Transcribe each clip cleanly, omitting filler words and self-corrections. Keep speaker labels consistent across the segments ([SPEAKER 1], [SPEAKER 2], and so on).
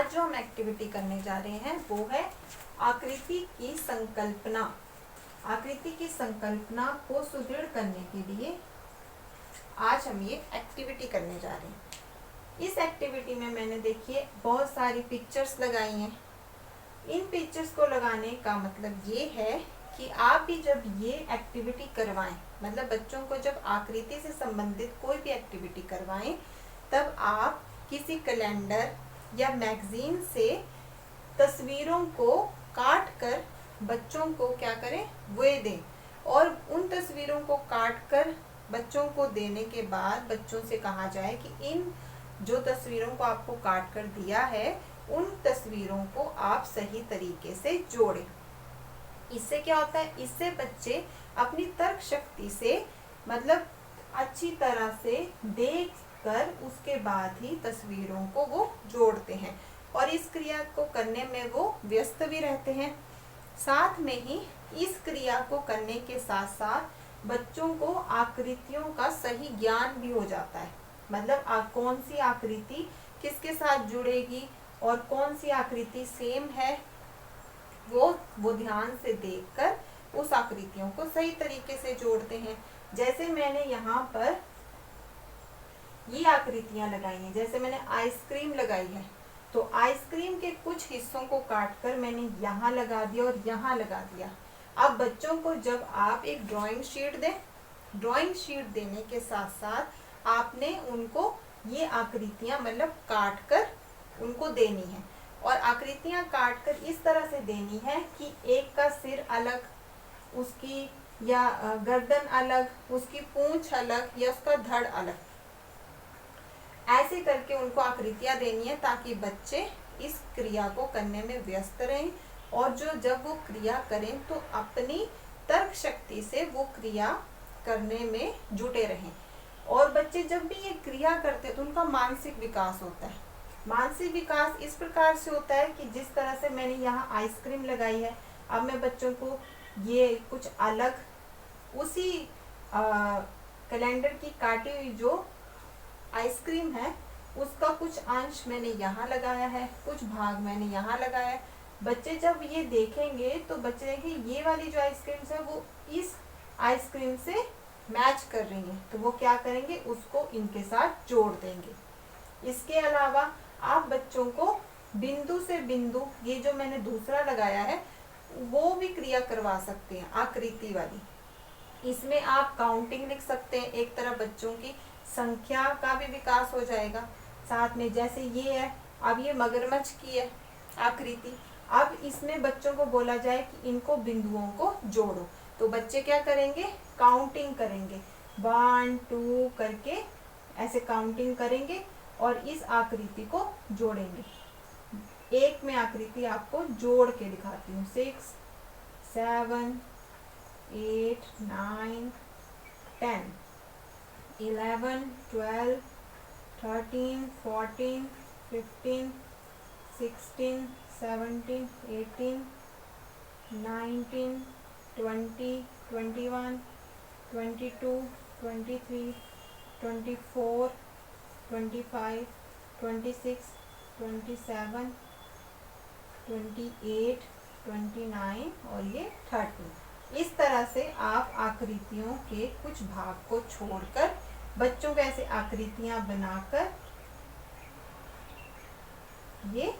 [SPEAKER 1] आज जो हम एक्टिविटी करने जा रहे हैं वो है आकृति की संकल्पना। आकृति की संकल्पना को सुदृढ़ करने के लिए आज हम ये एक्टिविटी करने जा रहे हैं। इस एक्टिविटी में मैंने देखिए बहुत सारी पिक्चर्स लगाई हैं। इन पिक्चर्स को लगाने का मतलब ये है कि आप भी जब ये एक्टिविटी करवाएं, मतलब बच्चों को जब आकृति से संबंधित कोई भी एक्टिविटी करवाएं, तब आप किसी कैलेंडर या मैगजीन से तस्वीरों को काट कर बच्चों को क्या करें, वे दें। और उन तस्वीरों को काट कर बच्चों को देने के बाद बच्चों से कहा जाए कि इन जो तस्वीरों को आपको काट कर दिया है उन तस्वीरों को आप सही तरीके से जोड़ें। इससे क्या होता है, इससे बच्चे अपनी तर्क शक्ति से मतलब अच्छी तरह से देख कर उसके बाद ही तस्वीरों को वो जोड़ते हैं और इस क्रिया को करने में वो व्यस्त भी रहते हैं। साथ में ही इस क्रिया को करने के साथ साथ बच्चों को आकृतियों का सही ज्ञान भी हो जाता है। मतलब कौन सी आकृति किसके साथ जुड़ेगी और कौन सी आकृति सेम है वो ध्यान से देखकर उस आकृतियों को सही तरीके से जोड़ते हैं। जैसे मैंने यहाँ पर ये आकृतियां लगाई हैं, जैसे मैंने आइसक्रीम लगाई है, तो आइसक्रीम के कुछ हिस्सों को काटकर मैंने यहाँ लगा दिया और यहाँ लगा दिया। अब बच्चों को जब आप एक ड्राइंग शीट दें, ड्राइंग शीट देने के साथ साथ आपने उनको ये आकृतियां मतलब काट कर उनको देनी है और आकृतियां काट कर इस तरह से देनी है कि एक का सिर अलग, उसकी या गर्दन अलग, उसकी पूंछ अलग या उसका धड़ अलग, ऐसे करके उनको आकृतियां देनी है ताकि बच्चे इस क्रिया को करने में व्यस्त रहें और जब वो क्रिया करें तो अपनी तर्क शक्ति से वो क्रिया करने में जुटे रहें। और बच्चे जब भी ये क्रिया करते हैं तो उनका मानसिक विकास होता है। मानसिक विकास इस प्रकार से होता है कि जिस तरह से मैंने यहाँ आइसक्रीम लगाई है, अब मैं बच्चों को ये कुछ अलग उसी कैलेंडर की काटी हुई जो आइसक्रीम है उसका कुछ अंश मैंने यहाँ लगाया है, कुछ भाग मैंने यहाँ लगाया है। बच्चे जब ये देखेंगे तो बच्चे देखेंगे ये वाली जो आइसक्रीम है वो इस आइसक्रीम से मैच कर रही है, तो वो क्या करेंगे, उसको इनके साथ जोड़ देंगे। इसके अलावा आप बच्चों को बिंदु से बिंदु, ये जो मैंने दूसरा लगाया है वो भी क्रिया करवा सकते हैं आकृति वाली। इसमें आप काउंटिंग लिख सकते हैं, एक तरह बच्चों की संख्या का भी विकास हो जाएगा। साथ में जैसे ये है, अब ये मगरमच्छ की है आकृति, अब इसमें बच्चों को बोला जाए कि इनको बिंदुओं को जोड़ो, तो बच्चे क्या करेंगे, काउंटिंग करेंगे, 1 2 करके ऐसे काउंटिंग करेंगे और इस आकृति को जोड़ेंगे। एक में आकृति आपको जोड़ के दिखाती हूँ, 6 7 8 9 10 11 12 13 14 15 16 17 18 19 20 21 22 23 24 25 26 27 28 29 और ये 30। इस तरह से आप आकृतियों के कुछ भाग को छोड़कर बच्चों को ऐसे आकृतियां बनाकर ये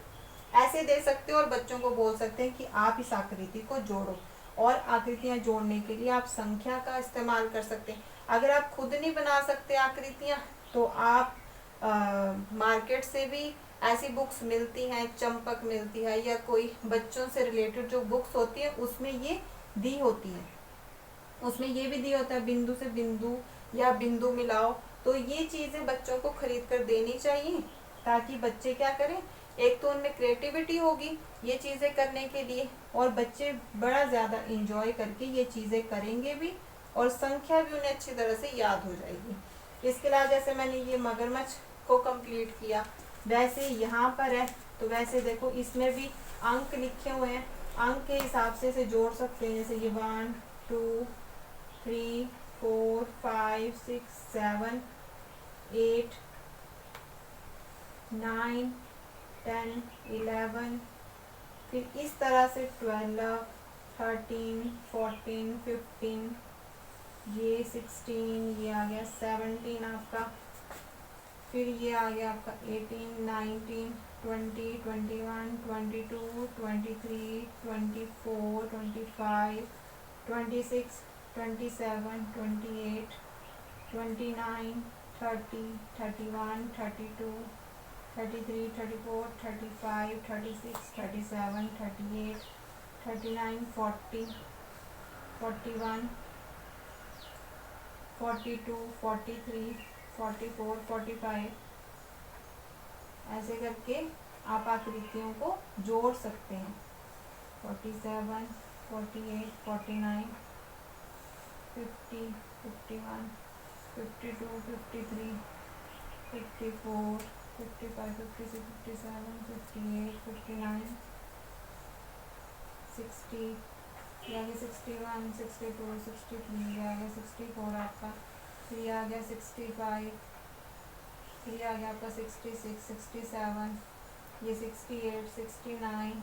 [SPEAKER 1] ऐसे दे सकते हो और बच्चों को बोल सकते हैं कि आप इस आकृति को जोड़ो। और आकृतियां जोड़ने के लिए आप संख्या का इस्तेमाल कर सकते हैं। अगर आप खुद नहीं बना सकते आकृतियां तो आप मार्केट से भी ऐसी बुक्स मिलती हैं, चंपक मिलती है या कोई बच्चों से रिलेटेड जो बुक्स होती है उसमें ये दी होती है, उसमें ये भी दिया होता है बिंदु से बिंदु या बिंदु मिलाओ। तो ये चीजें बच्चों को खरीद कर देनी चाहिए ताकि बच्चे क्या करें, एक तो उनमें क्रिएटिविटी होगी ये चीजें करने के लिए और बच्चे बड़ा ज्यादा इंजॉय करके ये चीजें करेंगे भी और संख्या भी उन्हें अच्छी तरह से याद हो जाएगी। इसके अलावा जैसे मैंने ये मगरमच्छ को कंप्लीट किया, वैसे यहाँ पर है तो वैसे देखो इसमें भी अंक लिखे हुए हैं, अंक के हिसाब से इसे जोड़ सकते हैं। जैसे ये 1 2 3 4 5 6 7 8 9 10, 11, फिर इस तरह से 12, 13, 14, 15, ये 16, ये आ गया 17 आपका, फिर ये आ गया आपका 18, 19, 20, 21, 22, 23, 24, 25, 26, 27, 28, 29, 30, 31, 32, 33, 34, 35, 36, 37, 38, 39, 40, 41, 42, 43, 44, 45, ऐसे करके आप आकृतियों को जोड़ सकते हैं। 47, 48, 49, 50, 51, 52, 53, 54, 55, 56, 57, 58, 59, 60, ये आ गया 61, 62, 63, ये आ गया 64 आपका, फिर ये आ गया 65, फिर ये आ गया आपका 66, 67, ये 68, 69,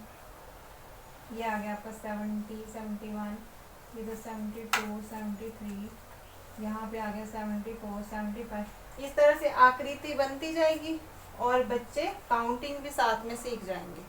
[SPEAKER 1] ये आ गया आपका 70, 71, ये तो 72, 73, यहाँ पे आ गया 74, 75। इस तरह से आकृति बनती जाएगी और बच्चे काउंटिंग भी साथ में सीख जाएंगे।